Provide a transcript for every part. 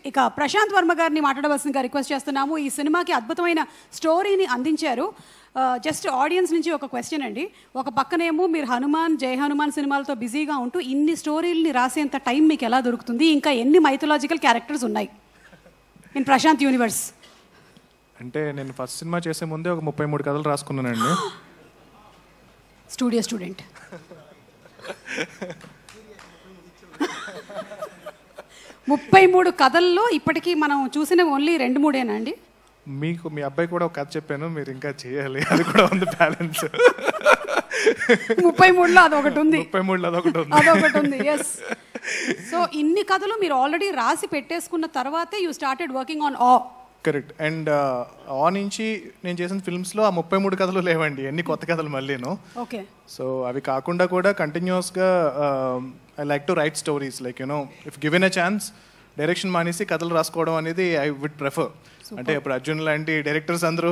ఇక ప్రశాంత్ వర్మ గారిని మాట్లాడవలసిందిగా రిక్వెస్ట్ చేస్తున్నాము. ఈ సినిమాకి అద్భుతమైన స్టోరీని అందించారు. జస్ట్ ఆడియన్స్ నుంచి ఒక క్వశ్చన్ అండి. ఒక పక్కనేమో మీరు హనుమాన్, జై హనుమాన్ సినిమాలతో బిజీగా ఉంటూ ఇన్ని స్టోరీల్ని రాసేంత టైం మీకు ఎలా దొరుకుతుంది? ఇంకా ఎన్ని మైథలాజికల్ క్యారెక్టర్స్ ఉన్నాయి ఇన్ ప్రశాంత్ యూనివర్స్? అంటే నేను ఫస్ట్ సినిమా చేసే ముందే ఒక 33 కథలు రాసుకున్నానండి. Studio student. 33 కథల్లో ఇప్పటికీ మనం చూసిన ఓన్లీ 2-3 అండి. మీకు మీ అబ్బాయి కూడా ఒక కథ చెప్పాను, మీరు ఇంకా చేయాలి, అది కూడా ఉంది బ్యాలెన్స్. 33లో అదొకటి ఉంది. 33లో అదొకటి ఉంది. ఎస్. సో ఇన్ని కథలు మీరు ఆల్రెడీ రాసి పెట్టేసుకున్న తర్వాతే యూ స్టార్టెడ్ వర్కింగ్ ఆన్ ఆ. కరెక్ట్. అండ్ ఆ నుంచి నేను చేసిన ఫిల్మ్స్లో ఆ 33 కథలు లేవండి, ఎన్ని కొత్త కథలు మళ్ళీను. ఓకే. సో అవి కాకుండా కూడా కంటిన్యూస్గా I like to right stories, like you know if given a chance direction మానేసి కథలు రాసుకోవడం అనేది ఐ వుడ్ ప్రిఫర్. అంటే ఇప్పుడు అర్జున్ లాంటి డైరెక్టర్స్ అందరూ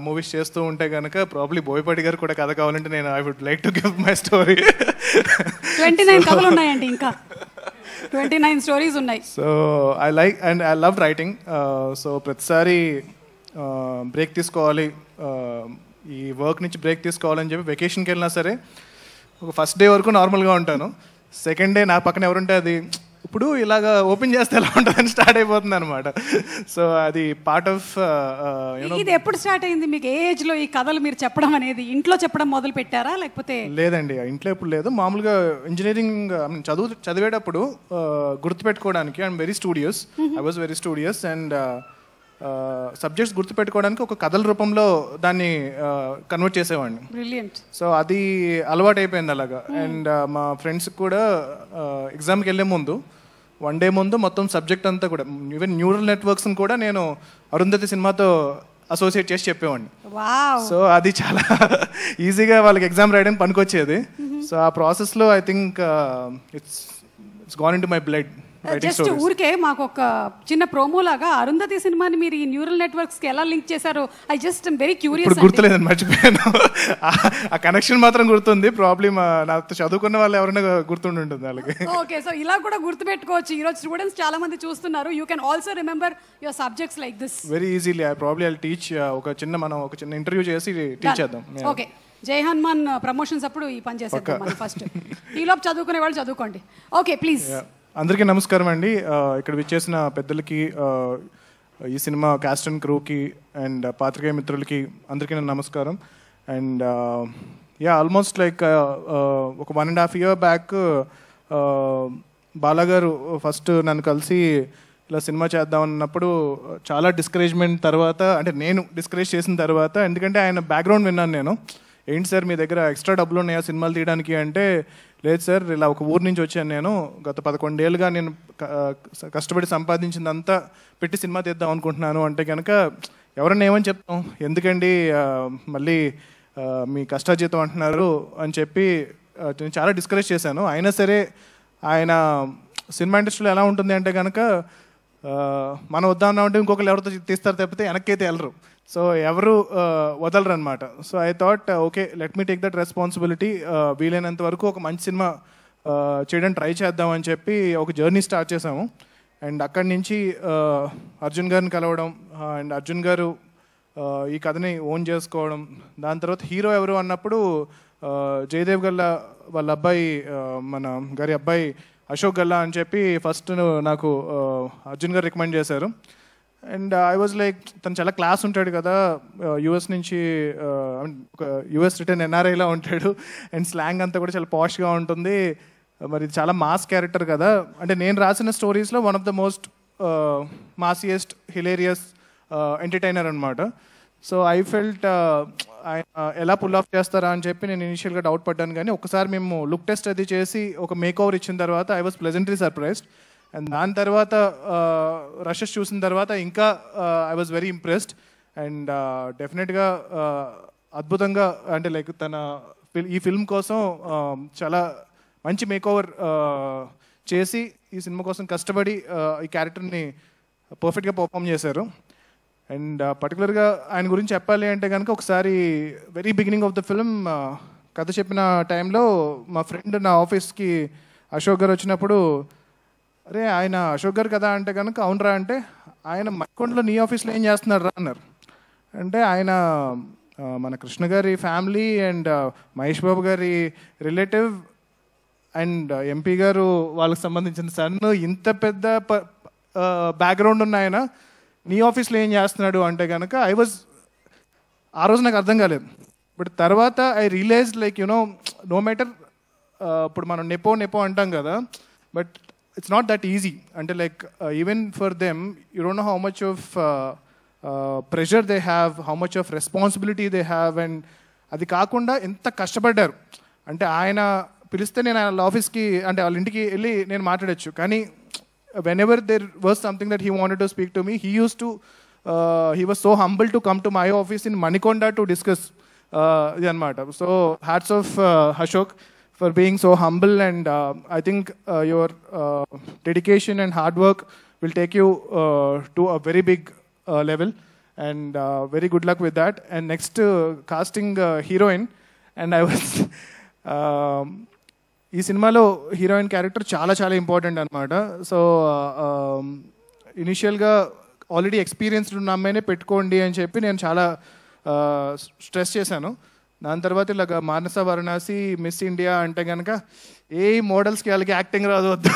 మూవీస్ చేస్తూ ఉంటే కనుక ప్రాబ్లీ బోయపాటి గారు కూడా కథ కావాలంటే నేను I would like to give my story. 29 కథలు ఉన్నాయండి, ఇంకా 29 స్టోరీస్ ఉన్నాయి. So I like and I love writing. So ప్రతిసారి బ్రేక్ తీసుకోవాలి, ఈ వర్క్ నుంచి బ్రేక్ తీసుకోవాలని చెప్పి వెకేషన్కి వెళ్ళినా సరే ఒక ఫస్ట్ డే వరకు నార్మల్గా ఉంటాను. సెకండ్ డే నా పక్కన ఎవరుంటే అది ఇప్పుడు ఇలాగా ఓపెన్ చేస్తే ఎలా ఉంటుందని స్టార్ట్ అయిపోతుంది అనమాట. సో అది పార్ట్ ఆఫ్. ఇది ఎప్పుడు స్టార్ట్ అయింది మీకు? ఏ ఏజ్లో ఈ కథలు మీరు చెప్పడం అనేది? ఇంట్లో చెప్పడం మొదలు పెట్టారా లేకపోతే? లేదండి, ఇంట్లో ఎప్పుడు లేదు. మామూలుగా ఇంజనీరింగ్ చదివేటప్పుడు గుర్తుపెట్టుకోవడానికి I'm very studious, I was very studious. And subjects గుర్తుపెట్టుకోవడానికి ఒక కథల రూపంలో దాన్ని కన్వర్ట్ చేసేవాడిని. బ్రిలియంట్. సో అది అలవాటు అయిపోయింది అలాగా. అండ్ మా ఫ్రెండ్స్కి కూడా ఎగ్జామ్కి వెళ్ళే ముందు 1 డే ముందు మొత్తం సబ్జెక్ట్ అంతా కూడా, ఈవెన్ న్యూరల్ నెట్వర్క్స్ని కూడా నేను అరుంధతి సినిమాతో అసోసియేట్ చేసి చెప్పేవాడిని. సో అది చాలా ఈజీగా వాళ్ళకి ఎగ్జామ్ రాయడానికి పనికొచ్చేది. సో ఆ ప్రాసెస్లో I think it's gone in to my blood. Just ఊరికే మాకు ఒక చిన్న ప్రోమో లాగా అరుంధతి సినిమాని మీరు ఈ న్యూరల్ నెట్వర్క్స్ కి ఎలా లింక్ చేశారో ఐ జస్ట్ వెరీ క్యూరియస్. ఇప్పుడు గుర్తులేదని మర్చిపోయాను, ఆ కనెక్షన్ మాత్రం గుర్తుంది. ప్రాబ్లమ్ నాతో చదువుకున్న వాళ్ళు ఎవరైనా గుర్తుంటుంది వాళ్ళకి. ఓకే. సో ఇలా కూడా గుర్తుపెట్టుకోవచ్చు. ఈరోజు స్టూడెంట్స్ చాలా మంది చూస్తున్నారు. You can also remember your subjects like this very easily. I probably I'll teach. మనం ఒక చిన్న ఇంటర్వ్యూ చేసి టీచ్ చేద్దాం. ఓకే. జై హనుమాన్ ప్రమోషన్స్ అప్పుడు ఈ పని చేసేద్దాం మనం ఫస్ట్. ఈలోపు చదువుకునే వాళ్ళు చదువుకోండి. Okay please. అందరికీ నమస్కారం అండి. ఇక్కడ విచ్చేసిన పెద్దలకి, ఈ సినిమా కాస్ట్ అండ్ క్రూకి అండ్ పాత్రికేయ మిత్రులకి అందరికీ నేను నమస్కారం. అండ్ ఆల్మోస్ట్ లైక్ ఒక 1.5 year బ్యాక్ బాలాగారు ఫస్ట్ నన్ను కలిసి ఇలా సినిమా చేద్దాం అన్నప్పుడు చాలా డిస్కరేజ్మెంట్ తర్వాత, అంటే నేను డిస్కరేజ్ చేసిన తర్వాత, ఎందుకంటే ఆయన బ్యాక్గ్రౌండ్ విన్నాను నేను. ఏంటి సార్ మీ దగ్గర ఎక్స్ట్రా డబ్బులు ఉన్నాయా సినిమాలు తీయడానికి అంటే, లేదు సార్ ఇలా ఒక ఊరు నుంచి వచ్చాను నేను, గత 11 ఏళ్ళుగా నేను కష్టపడి సంపాదించిందంతా పెట్టి సినిమా తీద్దాం అనుకుంటున్నాను అంటే కనుక ఎవరన్నా ఏమని చెప్తాం, ఎందుకండి మళ్ళీ మీ కష్టాజీతం అంటున్నారు అని చెప్పి నేను చాలా డిస్కరేజ్ చేశాను. అయినా సరే ఆయన సినిమా ఇండస్ట్రీలో ఎలా ఉంటుంది అంటే కనుక మనం వద్దామన్నామంటే ఇంకొకరు ఎవరితో తీస్తారు తప్పితే వెనక్కైతే వెళ్ళరు. సో ఎవరు వదలరు అనమాట. So I thought okay let me take that responsibility. వీలైనంత వరకు ఒక మంచి సినిమా చేయడానికి ట్రై చేద్దామని చెప్పి ఒక జర్నీ స్టార్ట్ చేసాము. అండ్ అక్కడి నుంచి అర్జున్ గారిని కలవడం, అండ్ అర్జున్ గారు ఈ కథని ఓన్ చేసుకోవడం, దాని తర్వాత హీరో ఎవరు అన్నప్పుడు జయదేవ్ గల్లా వాళ్ళ అబ్బాయి, మన గారి అబ్బాయి అశోక్ గల్లా అని చెప్పి ఫస్ట్ నాకు అర్జున్ గారు రికమెండ్ చేశారు. అండ్ ఐ వాజ్ లైక్, తను చాలా క్లాస్ ఉంటాడు కదా, యూఎస్ నుంచి, ఒక యూఎస్ రిటర్న్ ఎన్ఆర్ఐలా ఉంటాడు, అండ్ స్లాంగ్ అంతా కూడా చాలా పాష్గా ఉంటుంది. మరి చాలా మాస్ క్యారెక్టర్ కదా, అంటే నేను రాసిన స్టోరీస్లో one of the most massiest hilarious entertainer అనమాట. సో ఐ ఫెల్ట్ ఆయన ఎలా పుల్ ఆఫ్ చేస్తారా అని చెప్పి నేను ఇనిషియల్గా డౌట్ పడ్డాను. కానీ ఒకసారి మేము లుక్ టెస్ట్ అది చేసి ఒక మేక్ ఓవర్ ఇచ్చిన తర్వాత I was pleasantly surprised. And దాని తర్వాత రషెస్ చూసిన తర్వాత ఇంకా I was very impressed. And డెఫినెట్గా అద్భుతంగా, అంటే లైక్ తన ఈ ఫిల్మ్ కోసం చాలా మంచి మేక్ ఓవర్ చేసి ఈ సినిమా కోసం కష్టపడి ఈ క్యారెక్టర్ని పర్ఫెక్ట్గా పర్ఫామ్ చేశారు. అండ్ పర్టికులర్గా ఆయన గురించి చెప్పాలి అంటే కనుక ఒకసారి very beginning of the film కథ చెప్పిన టైంలో మా ఫ్రెండ్ నా ఆఫీస్కి అశోక్ గారు వచ్చినప్పుడు అరే ఆయన అశోక్ గారు కదా అంటే కనుక అవునరా అంటే ఆయన మణికొండలో నీ ఆఫీస్లో ఏం చేస్తున్నారు రా అన్నారు. అంటే ఆయన మన కృష్ణ గారి ఫ్యామిలీ అండ్ మహేష్ బాబు గారి రిలేటివ్ అండ్ ఎంపీ గారు వాళ్ళకి సంబంధించిన సన్, ఇంత పెద్ద బ్యాక్గ్రౌండ్ ఉన్న ఆయన నీ ఆఫీస్లో ఏం చేస్తున్నాడు అంటే కనుక ఆ రోజు నాకు అర్థం కాలేదు. బట్ తర్వాత I realize like no matter, ఇప్పుడు మనం నెపో అంటాం కదా, but it's not that easy. అంటే like even for them you don't know how much of pressure they have, how much of responsibility they have. And అది కాకుండా ఎంత కష్టపడ్డారు అంటే ఆయన పిలిస్తే నేను వాళ్ళ ఆఫీస్కి అంటే వాళ్ళ ఇంటికి వెళ్ళి నేను మాట్లాడచ్చు. కానీ whenever there was something that he wanted to speak to me, he was so humble to come to my office in Manikonda to discuss ఇది అనమాట. So hats off Ashok for being so humble, and I think your dedication and hard work will take you to a very big level, and very good luck with that. And next casting heroine, and I was ఈ సినిమాలో heroine character చాలా చాలా important అనమాట. So ఇనిషియల్గా already experienced ఉన్న అమ్మాయినే పెట్టుకోండి అని చెప్పి నేను చాలా స్ట్రెస్ చేశాను. దాని తర్వాత ఇలాగ మానస వారణాసి మిస్ ఇండియా అంటే కనుక ఏ మోడల్స్కి వాళ్ళకి యాక్టింగ్ రాదు, వద్దు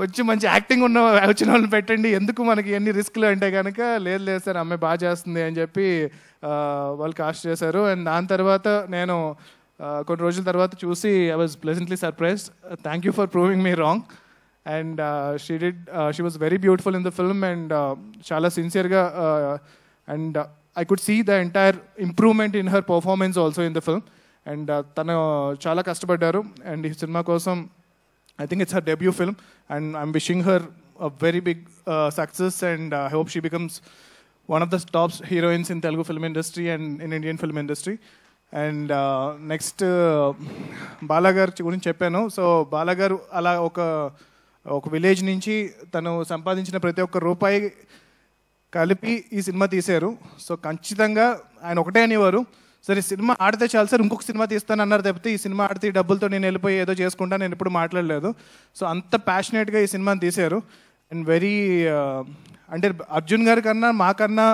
వచ్చి మంచి యాక్టింగ్ వచ్చిన వాళ్ళని పెట్టండి, ఎందుకు మనకి ఎన్ని రిస్క్లు అంటే కనుక లేదు సార్ అమ్మాయి బాగా చేస్తుంది అని చెప్పి వాళ్ళు కాస్ట్ చేశారు. అండ్ దాని తర్వాత నేను కొన్ని రోజుల తర్వాత చూసి I was pleasantly surprised. Thank you for proving me wrong. And she was very beautiful in the film, and చాలా సిన్సియర్గా, and I could see the entire improvement in her performance also in the film. And tanu chala kastapadaru, and ee cinema kosam I think it's her debut film, and I'm wishing her a very big success, and I hope she becomes one of the top heroines in Telugu film industry and in Indian film industry. And next Bala garu gurinchi cheppanu. So Bala garu ala oka village nunchi tanu సంపాదించిన ప్రతి ఒక్క రూపాయి కలిపి ఈ cinema తీశారు. So ఖచ్చితంగా ఆయన ఒకటే అనేవారు, సరే సినిమా ఆడితే చాలు సార్, ఇంకొక సినిమా తీస్తాను అన్నారు తప్పితే ఈ సినిమా ఆడితే ఈ డబ్బులతో నేను వెళ్ళిపోయి ఏదో చేసుకుంటా నేను ఎప్పుడు మాట్లాడలేదు. సో అంత ప్యాషనేట్గా ఈ సినిమాని తీశారు. అండ్ వెరీ అంటే అర్జున్ గారి కన్నా మాకన్నా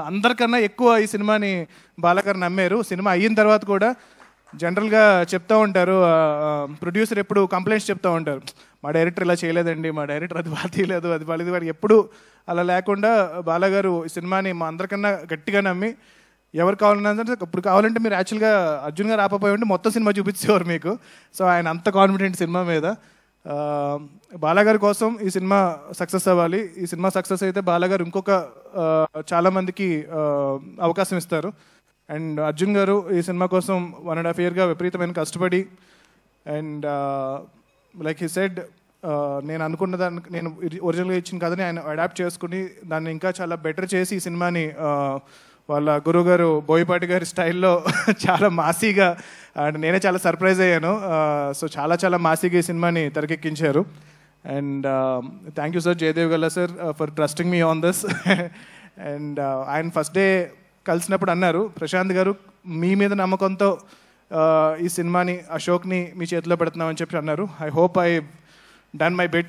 అందరికన్నా ఎక్కువ ఈ సినిమాని బాలగారు నమ్మారు. సినిమా అయిన తర్వాత కూడా జనరల్గా చెప్తూ ఉంటారు, ప్రొడ్యూసర్ ఎప్పుడు కంప్లైంట్స్ చెప్తూ ఉంటారు, మా డైరెక్టర్ ఇలా చేయలేదండి, మా డైరెక్టర్ అది బాగా తీయలేదు, అది బాగాలేదు. వాడు ఎప్పుడు అలా లేకుండా బాలగారు ఈ సినిమాని మా అందరికన్నా గట్టిగా నమ్మి ఎవరు కావాలన్నా ఇప్పుడు కావాలంటే మీరు యాక్చువల్గా అర్జున్ గారు ఆపపోయి ఉంటే మొత్తం సినిమా చూపించేవారు మీకు. సో ఆయన అంత కాన్ఫిడెంట్ సినిమా మీద. బాలగారి కోసం ఈ సినిమా సక్సెస్ అవ్వాలి. ఈ సినిమా సక్సెస్ అయితే బాలగారు ఇంకొక చాలామందికి అవకాశం ఇస్తారు. అండ్ అర్జున్ గారు ఈ సినిమా కోసం 1.5 yearగా విపరీతమైన కష్టపడి, అండ్ లైక్ హీ సెడ్ నేను అనుకున్న దానికి నేను ఒరిజినల్గా ఇచ్చిన కథని ఆయన అడాప్ట్ చేసుకుని దాన్ని ఇంకా చాలా బెటర్ చేసి ఈ సినిమాని వాళ్ళ గురువు గారు బోయపాటి గారి స్టైల్లో చాలా మాసీగా, అండ్ నేనే చాలా సర్ప్రైజ్ అయ్యాను. సో చాలా చాలా మాసీగా ఈ సినిమాని తెరకెక్కించారు. And thank you sir, Jayadev Galla sir, for trusting me on this. And ఆయన ఫస్ట్ డే కలిసినప్పుడు అన్నారు, ప్రశాంత్ గారు మీ మీద నమ్మకంతో ఈ సినిమాని అశోక్ని మీ చేతిలో పెడుతున్నామని చెప్పి అన్నారు. I hope I done my bit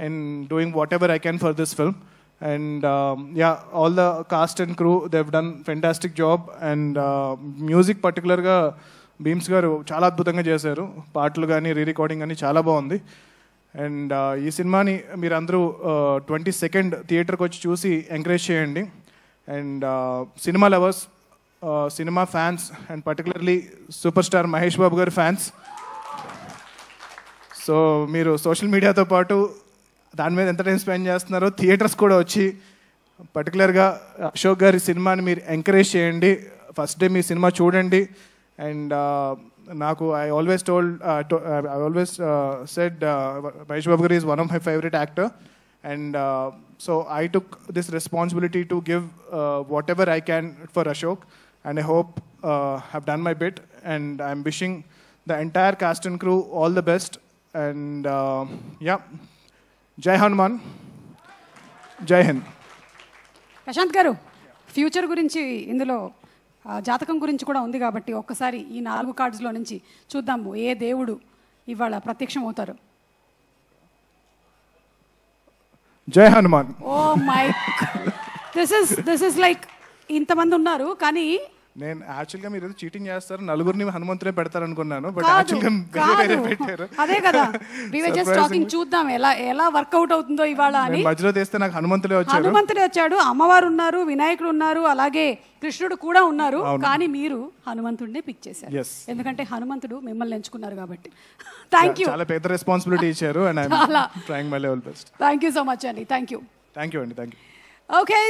in doing whatever I can for this film. And yeah, all the cast and crew, they've done fantastic job. And music particularly Beams garu chaala adbhutamga chesaru, paatlu gaani re-recording gaani chaala baagundi. And ee cinemani meer andaru 22nd theatre ku vachi chusi encourage cheyandi. And cinema lovers, cinema fans, and particularly superstar Mahesh Babu garu fans, so మీరు social మీడియాతో పాటు దాని మీద ఎంత time spend చేస్తున్నారో theatres కూడా వచ్చి పర్టికులర్గా అశోక్ గారి సినిమాని మీరు ఎంకరేజ్ చేయండి. ఫస్ట్ డే మీ సినిమా చూడండి. అండ్ నాకు I always said Mahesh Babu గారు is one of my favourite actor. And so I took this responsibility to give whatever I can for Ashok. And I hope have done my bit. And I'm wishing the entire cast and crew all the best. And yeah, Jai Hanuman, Jai Hind. Prashant గారు, future గురించి ఇందులో జాతకం గురించి కూడా ఉంది కాబట్టి ఒక్కసారి ఈ 4 కార్డ్స్లో నుంచి చూద్దాము ఏ దేవుడు ఇవాళ ప్రత్యక్షం అవుతారు. Jai Hanuman. Oh my, this is like ఇంతమంది ఉన్నారు కానీ నేను యాక్చువల్గా మీరు ఏదో చీటింగ్ చేస్తారు, నలుగురిని హనుమంతుడే పెడతారు అనుకున్నాను, బట్ కాదు, యాక్చువల్గా వేరే పెట్టారు. అదే కదా, వి వర్ జస్ట్ టాకింగ్, చూద్దాం ఎలా వర్కౌట్ అవుతుందో ఇవాళ అని. మధ్యలో తీస్తే నాకు హనుమంతుడే వచ్చాడు, అమ్మవారు ఉన్నారు, వినాయకుడు ఉన్నారు, అలాగే కృష్ణుడు కూడా ఉన్నారు, కానీ మీరు హనుమంతుడినే పిక్ చేశారు. ఎందుకంటే హనుమంతుడు మిమ్మల్ని ఎంచుకున్నారు కాబట్టి. థ్యాంక్ యూ, చాలా పెద్ద రెస్పాన్సిబిలిటీ ఇచ్చారు. And I am trying my level best. Thank you so much అండి. థ్యాంక్ యూ అండి. Thank you. ఓకే.